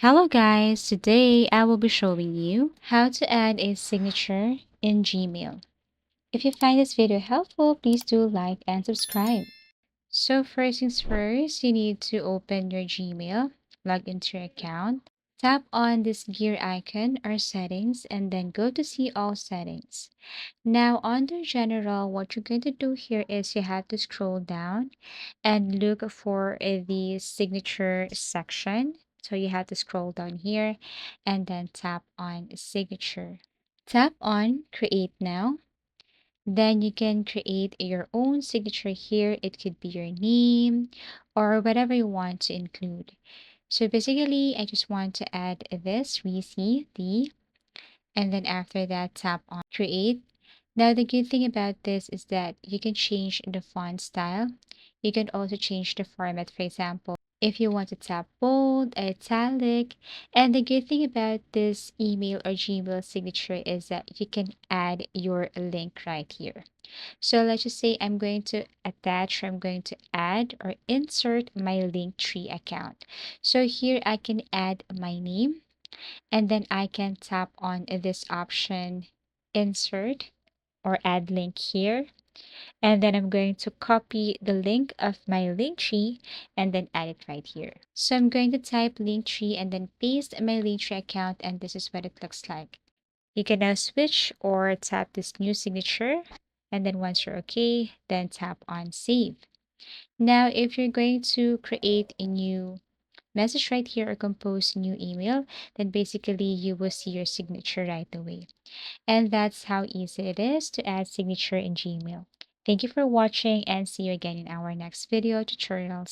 Hello guys, today I will be showing you how to add a signature in Gmail. If you find this video helpful, please do like and subscribe. So first things first, you need to open your Gmail, log into your account, tap on this gear icon or settings, and then go to see all settings. Now under general, what you're going to do here is you have to scroll down and look for the signature section. So you have to scroll down here and then tap on signature. Tap on create now. Then you can create your own signature here. It could be your name or whatever you want to include. So basically, I just want to add this, we see the, and then after that, tap on create. Now, the good thing about this is that you can change the font style. You can also change the format, for example, if you want to tap bold, italic. And the good thing about this email or Gmail signature is that you can add your link right here. So let's just say I'm going to attach, or I'm going to add or insert my Linktree account. So here I can add my name, and then I can tap on this option, insert or add link here. And then I'm going to copy the link of my link tree and then add it right here. So I'm going to type link tree and then paste my link tree account, and this is what it looks like. You can now switch or tap this new signature, and then once you're okay, then tap on save. Now, if you're going to create a new message right here or compose a new email, then basically you will see your signature right away. And that's how easy it is to add signature in Gmail. Thank you for watching and see you again in our next video tutorials.